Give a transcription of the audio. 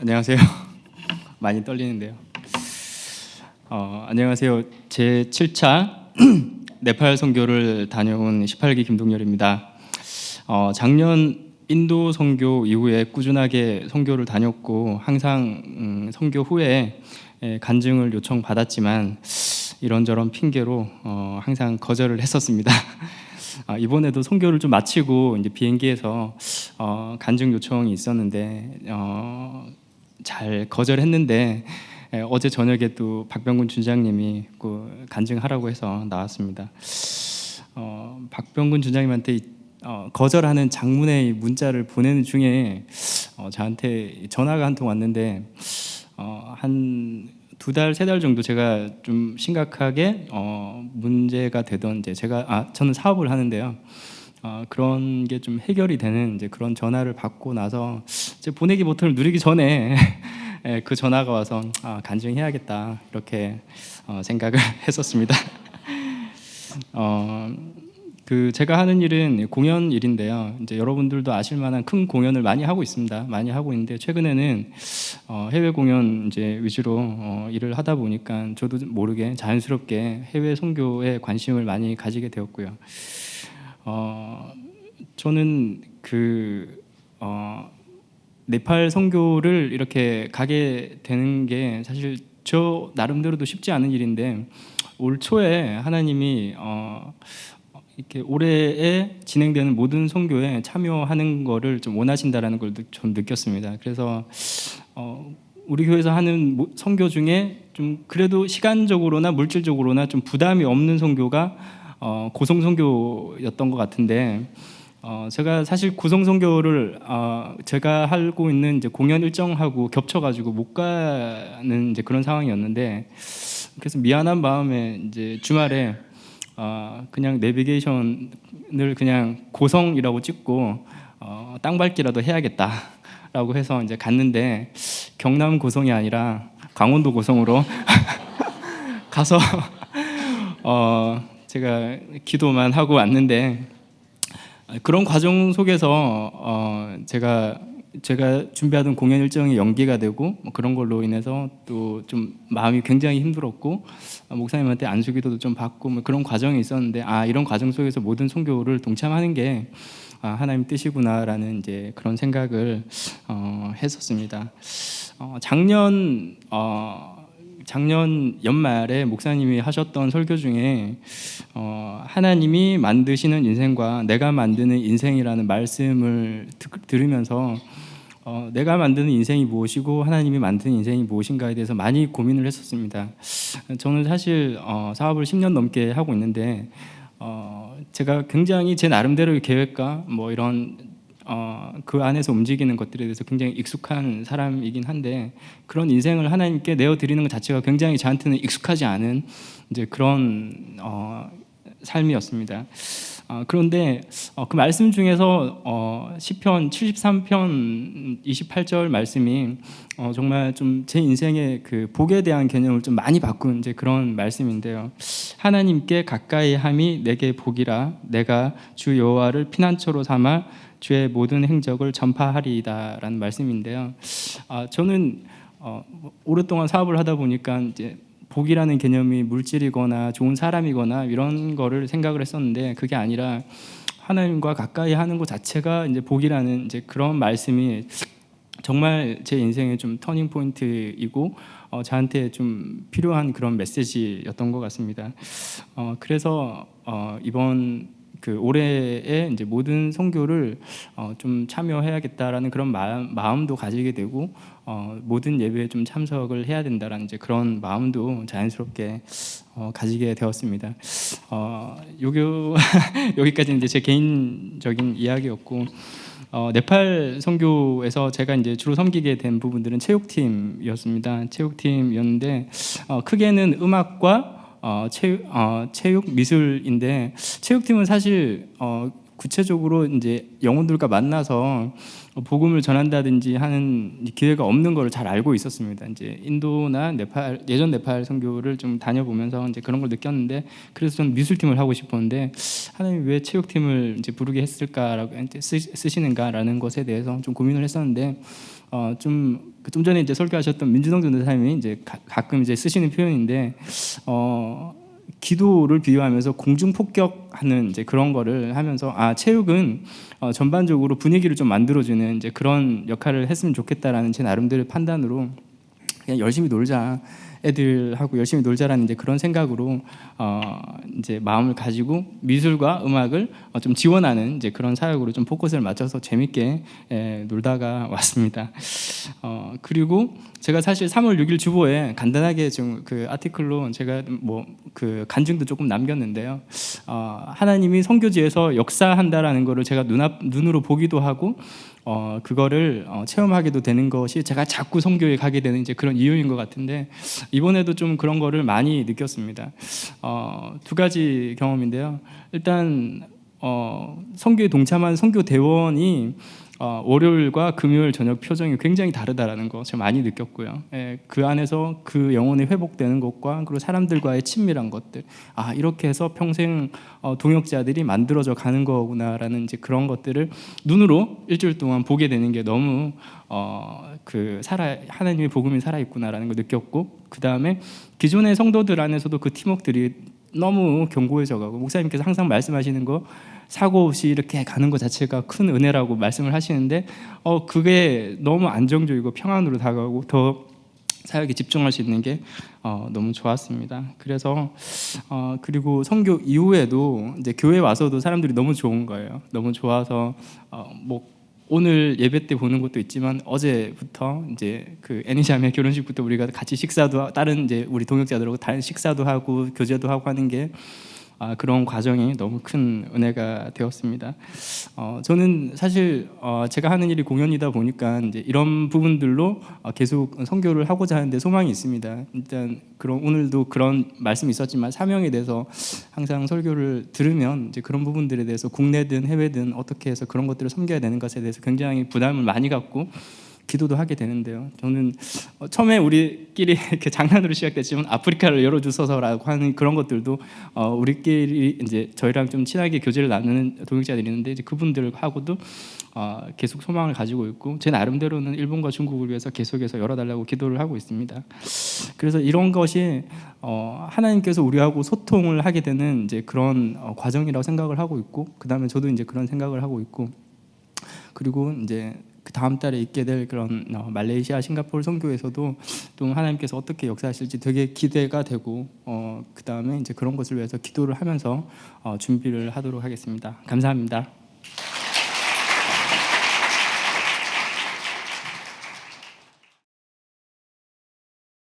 안녕하세요. 많이 떨리는데요. 안녕하세요. 제 7차 네팔 선교를 다녀온 18기 김동열입니다. 작년 인도 선교 이후에 꾸준하게 선교를 다녔고 항상 선교 후에 간증을 요청받았지만 이런저런 핑계로 항상 거절을 했었습니다. 이번에도 선교를 좀 마치고 이제 비행기에서 간증 요청이 있었는데 잘 거절했는데 어제 저녁에 또 박병근 준장님이 간증하라고 해서 나왔습니다. 박병근 준장님한테 거절하는 장문의 문자를 보내는 중에 저한테 전화가 한 통 왔는데 한 2달, 3달 정도 제가 좀 심각하게 문제가 되던 이제 저는 사업을 하는데요. 그런 게 좀 해결이 되는 이제 그런 전화를 받고 나서 이제 보내기 버튼을 누르기 전에 그 전화가 와서 간증해야겠다 이렇게 생각을 했었습니다. 제가 하는 일은 공연 일인데요. 이제 여러분들도 아실 만한 큰 공연을 많이 하고 있습니다. 많이 하고 있는데 최근에는 해외 공연 이제 위주로 일을 하다 보니까 저도 모르게 자연스럽게 해외 선교에 관심을 많이 가지게 되었고요. 저는 네팔 선교를 이렇게 가게 되는 게 사실 저 나름대로도 쉽지 않은 일인데 올 초에 하나님이 이렇게 올해에 진행되는 모든 선교에 참여하는 거를 좀 원하신다라는 걸 좀 느꼈습니다. 그래서 우리 교회에서 하는 선교 중에 좀 그래도 시간적으로나 물질적으로나 좀 부담이 없는 선교가 고성 선교였던 것 같은데 제가 사실 고성 선교를 제가 하고 있는 이제 공연 일정하고 겹쳐가지고 못 가는 이제 그런 상황이었는데 그래서 미안한 마음에 이제 주말에 그냥 내비게이션을 그냥 고성이라고 찍고 땅 밟기라도 해야겠다라고 해서 이제 갔는데 경남 고성이 아니라 강원도 고성으로 가서 제가 기도만 하고 왔는데 그런 과정 속에서 제가 준비하던 공연 일정이 연기가 되고 그런 걸로 인해서 또 좀 마음이 굉장히 힘들었고 목사님한테 안수기도도 좀 받고 그런 과정이 있었는데 이런 과정 속에서 모든 선교를 동참하는 게 하나님 뜻이구나라는 이제 그런 생각을 했었습니다. 작년 연말에 목사님이 하셨던 설교 중에 하나님이 만드시는 인생과 내가 만드는 인생이라는 말씀을 들으면서 내가 만드는 인생이 무엇이고 하나님이 만드는 인생이 무엇인가에 대해서 많이 고민을 했었습니다. 저는 사실 사업을 10년 넘게 하고 있는데 제가 굉장히 제 나름대로의 계획과 이런 그 안에서 움직이는 것들에 대해서 굉장히 익숙한 사람이긴 한데 그런 인생을 하나님께 내어드리는 것 자체가 굉장히 저한테는 익숙하지 않은 이제 그런 삶이었습니다. 그런데 그 말씀 중에서 시편 73편 28절 말씀이 정말 좀 제 인생의 그 복에 대한 개념을 좀 많이 바꾼 이제 그런 말씀인데요. 하나님께 가까이 함이 내게 복이라 내가 주 여호와를 피난처로 삼아 주의 모든 행적을 전파하리이다라는 말씀인데요. 저는 오랫동안 사업을 하다 보니까 이제 복이라는 개념이 물질이거나 좋은 사람이거나 이런 거를 생각을 했었는데 그게 아니라 하나님과 가까이 하는 것 자체가 이제 복이라는 이제 그런 말씀이 정말 제 인생의 좀 터닝 포인트이고 저한테 좀 필요한 그런 메시지였던 것 같습니다. 그래서 이번 올해에 이제 모든 선교를 좀 참여해야겠다라는 그런 마음도 가지게 되고 모든 예배에 좀 참석을 해야 된다라는 이제 그런 마음도 자연스럽게 가지게 되었습니다. 여기까지는 이제 제 개인적인 이야기였고 네팔 선교에서 제가 이제 주로 섬기게 된 부분들은 체육팀이었습니다. 체육팀이었는데 크게는 음악과 체육 미술인데 체육팀은 사실 구체적으로 이제 영혼들과 만나서 복음을 전한다든지 하는 기회가 없는 걸 잘 알고 있었습니다. 이제 인도나 예전 네팔 선교를 좀 다녀보면서 이제 그런 걸 느꼈는데 그래서 저는 미술팀을 하고 싶었는데 하나님이 왜 체육팀을 이제 부르게 했을까라고 쓰시는가라는 것에 대해서 좀 고민을 했었는데 좀 전에 이제 설교하셨던 민준홍 전도사님이 이제 가끔 이제 쓰시는 표현인데 기도를 비유하면서 공중 폭격하는 이제 그런 거를 하면서 체육은 전반적으로 분위기를 좀 만들어주는 이제 그런 역할을 했으면 좋겠다라는 제 나름대로의 판단으로 그냥 열심히 놀자, 애들하고 열심히 놀자라는 이제 그런 생각으로 이제 마음을 가지고 미술과 음악을 좀 지원하는 이제 그런 사역으로 좀 포커스를 맞춰서 재밌게 놀다가 왔습니다. 그리고 제가 사실 3월 6일 주보에 간단하게 좀 그 아티클로 제가 뭐 그 간증도 조금 남겼는데요. 하나님이 선교지에서 역사한다라는 거를 제가 눈으로 보기도 하고 그거를 체험하게도 되는 것이 제가 자꾸 선교에 가게 되는 이제 그런 이유인 것 같은데 이번에도 좀 그런 거를 많이 느꼈습니다. 두 가지 경험인데요. 일단 선교에 동참한 선교 대원이 월요일과 금요일 저녁 표정이 굉장히 다르다라는 거 제가 많이 느꼈고요. 그 안에서 그 영혼이 회복되는 것과 그리고 사람들과의 친밀한 것들, 이렇게 해서 평생 동역자들이 만들어져 가는 거구나라는 이제 그런 것들을 눈으로 일주일 동안 보게 되는 게 너무 하나님의 복음이 살아 있구나라는 걸 느꼈고, 그 다음에 기존의 성도들 안에서도 그 팀워크들이 너무 견고해져 가고, 목사님께서 항상 말씀하시는 거 사고 없이 이렇게 가는 것 자체가 큰 은혜라고 말씀을 하시는데 그게 너무 안정적이고 평안으로 다가오고 더 사역에 집중할 수 있는 게 너무 좋았습니다. 그래서 그리고 선교 이후에도 이제 교회 와서도 사람들이 너무 좋은 거예요. 너무 좋아서 뭐 오늘 예배 때 보는 것도 있지만 어제부터 이제 그 애니자매 결혼식부터 우리가 같이 식사도 다른 이제 우리 동역자들하고 다른 식사도 하고 교제도 하고 하는 게 그런 과정이 너무 큰 은혜가 되었습니다. 저는 사실 제가 하는 일이 공연이다 보니까 이제 이런 부분들로 계속 선교를 하고자 하는데 소망이 있습니다. 일단 오늘도 그런 말씀이 있었지만 사명에 대해서 항상 설교를 들으면 이제 그런 부분들에 대해서 국내든 해외든 어떻게 해서 그런 것들을 섬겨야 되는 것에 대해서 굉장히 부담을 많이 갖고 기도도 하게 되는데요. 저는 처음에 우리끼리 이렇게 장난으로 시작됐지만 아프리카를 열어주소서라고 하는 그런 것들도 우리끼리 이제 저희랑 좀 친하게 교제를 나누는 동역자들이 있는데 이제 그분들하고도 계속 소망을 가지고 있고, 제 나름대로는 일본과 중국을 위해서 계속해서 열어달라고 기도를 하고 있습니다. 그래서 이런 것이 하나님께서 우리하고 소통을 하게 되는 이제 그런 과정이라고 생각을 하고 있고, 그 다음에 저도 이제 그런 생각을 하고 있고, 그리고 이제 그 다음 달에 있게 될 그런 말레이시아, 싱가포르 선교에서도 또 하나님께서 어떻게 역사하실지 되게 기대가 되고 그 다음에 이제 그런 것을 위해서 기도를 하면서 준비를 하도록 하겠습니다. 감사합니다.